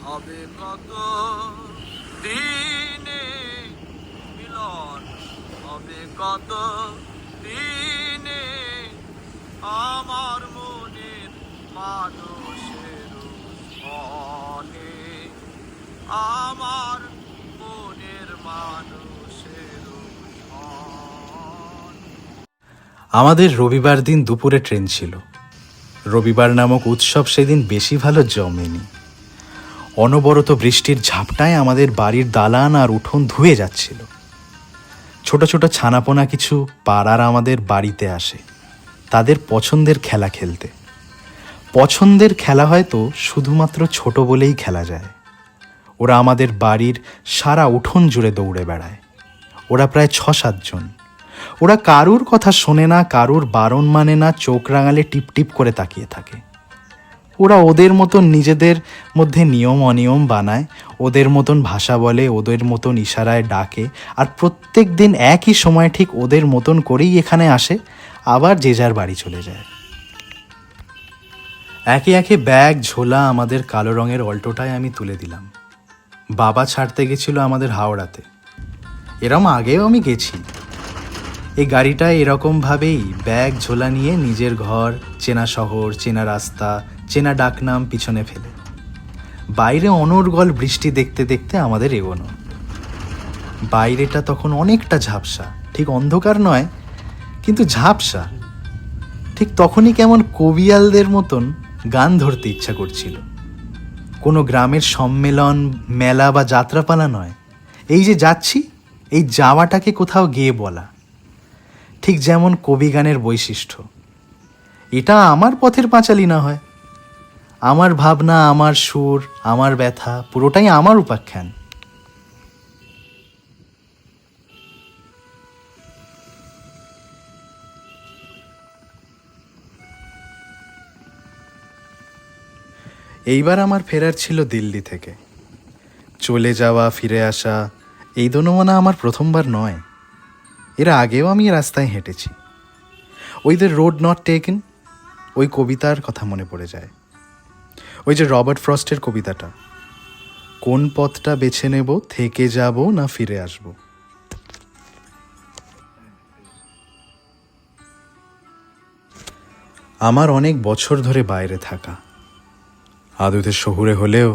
হবে কত দিনে মিলন, হবে কত দিনে আমার মনের মানুষের মনে, আমার মনের মানুষের মনে। আমাদের রবিবার দিন দুপুরে ট্রেন ছিল। রবিবার নামক উৎসব সেদিন বেশি ভালো জমেনি। অনবরত বৃষ্টির ঝাপটায় আমাদের বাড়ির দালান আর উঠোন ধুয়ে যাচ্ছিল। ছোট ছোট ছানাপোনা কিছু পাড়ার আমাদের বাড়িতে আসে তাদের পছন্দের খেলা খেলতে। পছন্দের খেলা হয়তো শুধুমাত্র ছোট বলেই খেলা যায়। ওরা আমাদের বাড়ির সারা উঠোন জুড়ে দৌড়ে বেড়ায়। ওরা প্রায় 6-7 জন। ওরা কারুর কথা শোনে না, কারুর বারণ মানে না, চোখ রাঙালে টিপ টিপ করে তাকিয়ে থাকে। ওরা ওদের মতন নিজেদের মধ্যে নিয়ম অনিয়ম বানায়, ওদের মতন ভাষা বলে, ওদের মতন ইশারায় ডাকে, আর প্রত্যেক দিন একই সময় ঠিক ওদের মতন করেই এখানে আসে, আবার যে যার বাড়ি চলে যায়। একে একে ব্যাগ ঝোলা আমাদের কালো রঙের অল্টোটায় আমি তুলে দিলাম। বাবা ছাড়তে গেছিল আমাদের হাওড়াতে। এরম আগেও আমি গেছি। এই গাড়িটায় এরকমভাবেই ব্যাগ ঝোলা নিয়ে নিজের ঘর, চেনা শহর, চেনা রাস্তা, চেনা ডাকনাম পিছনে ফেলে বাইরে অনর্গল বৃষ্টি দেখতে দেখতে আমাদের এগোনো। বাইরেটা তখন অনেকটা ঝাপসা, ঠিক অন্ধকার নয় কিন্তু ঝাপসা। ঠিক তখনই কেমন কবিয়ালদের মতন গান ধরতে ইচ্ছা করছিল। কোনো গ্রামের সম্মেলন, মেলা বা যাত্রাপালা নয়, এই যে যাচ্ছি, এই যাওয়াটাকে কোথাও গেয়ে বলা, ঠিক যেমন কবি গানের বৈশিষ্ট্য। এটা আমার পথের পাঁচালী না হয়, আমার ভাবনা, আমার সুর, আমার ব্যথা, পুরোটাই আমার উপাখ্যান। এইবার আমার ফেরার ছিল দিল্লি থেকে। চলে যাওয়া, ফিরে আসা, এই দোনোমনা আমার প্রথমবার নয়। এর আগেও আমি রাস্তায় হেঁটেছি। ওই দ্য রোড নট টেকেন, ওই কবিতার কথা মনে পড়ে যায়। ওই যে রবার্ট ফ্রস্টের কবিতাটা, কোন পথটা বেছে নেব, থেকে যাব না ফিরে আসব। আমার অনেক বছর ধরে বাইরে থাকা, আদতে শহুরে হলেও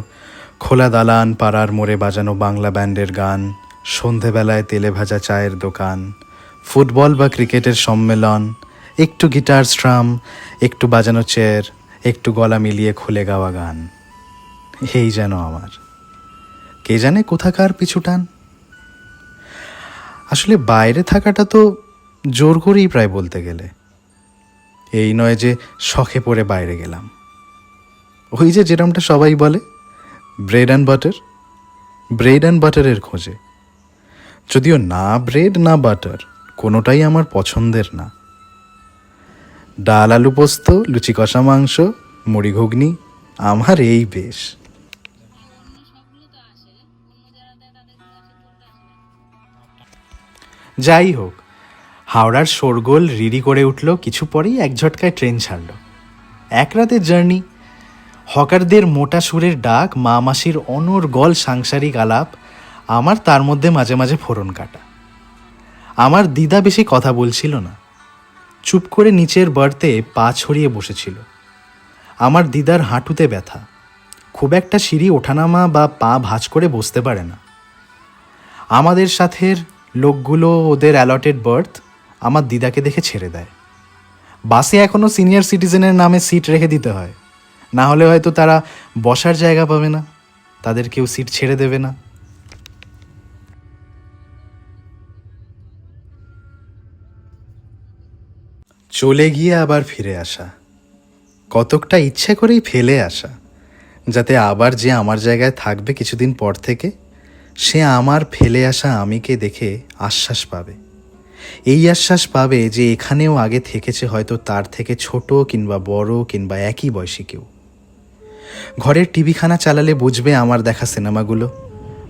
খোলা দালান, পাড়ার মোড়ে বাজানো বাংলা ব্যান্ডের গান, সন্ধেবেলায় তেলে ভাজা চায়ের দোকান, ফুটবল বা ক্রিকেটের সম্মেলন, একটু গিটার স্ট্রাম, একটু বাজানো চেয়ার, একটু গলা মিলিয়ে খুলে গাওয়া গান, এই যেন আমার। কে জানে কোথাকার পিছু টান। আসলে বাইরে থাকাটা তো জোর করেই প্রায় বলতে গেলে। এই নয় যে শখে পড়ে বাইরে গেলাম। ওই যে যেরমটা সবাই বলে, bread and butter, bread and বাটারের খোঁজে। যদিও না ব্রেড না বাটার, কোনোটাই আমার পছন্দের না। ডাল আলু পোস্ত, লুচি কষা মাংস, মুড়ি ঘুগনি, আমার এই বেশ। যাই হোক, হাওড়ার শোরগোল রিরি করে উঠল। কিছু পরেই এক ঝটকায় ট্রেন ছাড়ল। এক রাতের জার্নি। হকারদের মোটা সুরের ডাক, মা মাসির অনর্গল সাংসারিক আলাপ, আমার তার মধ্যে মাঝে মাঝে ফোড়ন কাটা। আমার দিদা বেশি কথা বলছিল না, চুপ করে নিচের বার্তে পা ছড়িয়ে বসেছিল। আমার দিদার হাঁটুতে ব্যথা, খুব একটা সিঁড়ি ওঠানামা বা পা ভাঁজ করে বসতে পারে না। আমাদের সাথের লোকগুলো ওদের অ্যালটেড বার্থ আমার দিদাকে দেখে ছেড়ে দেয়। বাসে এখনও সিনিয়র সিটিজেনের নামে সিট রেখে দিতে হয়, না হলে হয়তো তারা বসার জায়গা পাবে না, তাদের কেউ সিট ছেড়ে দেবে না। চলে গিয়ে আবার ফিরে আসা, কতকটা ইচ্ছে করেই ফেলে আসা, যাতে আবার যে আমার জায়গায় থাকবে কিছুদিন পর থেকে, সে আমার ফেলে আসা আমিকে দেখে আশ্বাস পাবে। এই আশ্বাস পাবে যে এখানেও আগে থেকেছে হয়তো তার থেকে ছোট কিংবা বড় কিংবা একই বয়সী কেউ। ঘরের টিভিখানা চালালে বুঝবে আমার দেখা সিনেমাগুলো,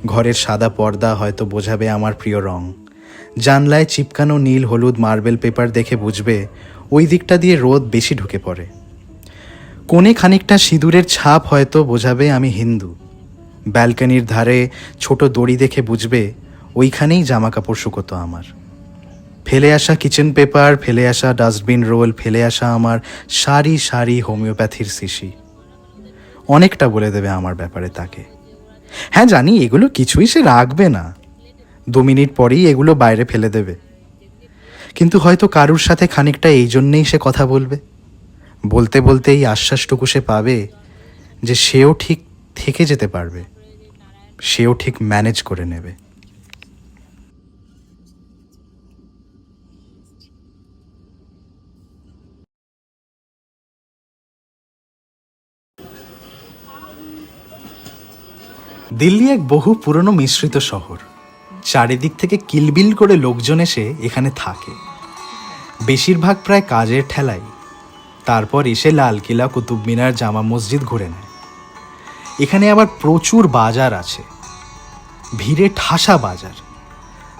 ঘরের সাদা পর্দা হয়তো বোঝাবে আমার প্রিয় রং, জানলায় চিপকানো নীল হলুদ মার্বেল পেপার দেখে বুঝবে ওই দিকটা দিয়ে রোদ বেশি ঢুকে পড়ে। কোণে খানিকটা সিঁদুরের ছাপ হয়তো বোঝাবে আমি হিন্দু, ব্যালকনির ধারে ছোট দড়ি দেখে বুঝবে ওইখানেই জামা কাপড় শুকোতো আমার। ফেলে আসা কিচেন পেপার, ফেলে আসা ডাস্টবিন রোল, ফেলে আসা আমার সারি সারি হোমিওপ্যাথির শিশি অনেকটা বলে দেবে আমার ব্যাপারে তাকে। হ্যাঁ জানি, এগুলো কিছুই সে রাখবে না, 2 মিনিট পরেই এগুলো বাইরে ফেলে দেবে। কিন্তু হয়তো কারুর সাথে খানিকটা এই জন্যেই সে কথা বলবে। বলতে বলতে এই আশ্বাসটুকু সে পাবে যে সেও ঠিক থেকে যেতে পারবে, সেও ঠিক ম্যানেজ করে নেবে। দিল্লি এক বহু পুরনো মিশ্রিত শহর। চারিদিক থেকে কিলবিল করে লোকজন এসে এখানে থাকে, বেশিরভাগ প্রায় কাজের ঠেলাই। তারপর এসে লালকিল্লা, কুতুব মিনার, জামা মসজিদ ঘুরে নেয়। এখানে আবার প্রচুর বাজার আছে, ভিড়ে ঠাসা বাজার,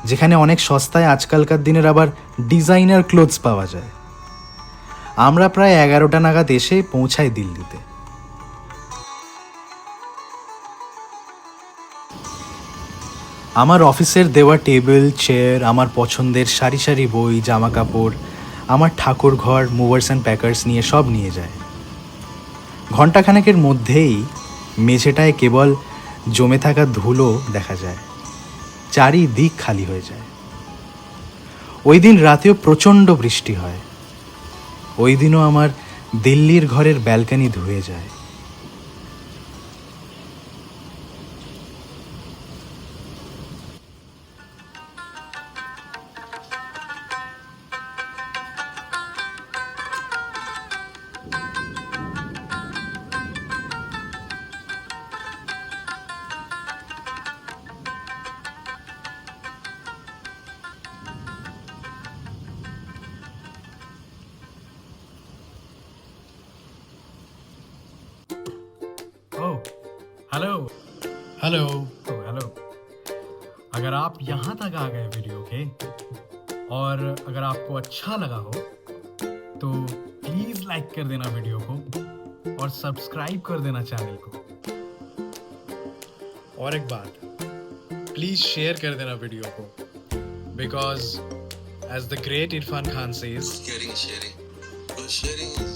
যেখানে অনেক সস্তায় আজকালকার দিনের আবার ডিজাইনার ক্লোথস পাওয়া যায়। আমরা প্রায় 11টা নাগাদ এসে পৌঁছাই দিল্লিতে। আমার অফিসের দেওয়া টেবিল চেয়ার, আমার পছন্দের সারি সারি বই, জামা কাপড়, আমার ঠাকুর ঘর মুভার্স অ্যান্ড প্যাকার্স নিয়ে সব নিয়ে যায়। ঘণ্টাখানেকের মধ্যেই মেঝেটায় কেবল জমে থাকা ধুলো দেখা যায়, চারিদিক খালি হয়ে যায়। ওই দিন রাতেও প্রচণ্ড বৃষ্টি হয়। ওই দিনও আমার দিল্লির ঘরের ব্যালকনি ধুয়ে যায়। हेलो हेलो हेलो अगर आप यहाँ तक आ गए वीडियो के और अगर आपको अच्छा लगा हो तो प्लीज़ लाइक कर देना वीडियो को और सब्सक्राइब कर देना चैनल को। और एक बात, प्लीज़ शेयर कर देना वीडियो को, because as the great Irfan Khan says, Sharing. Sharing is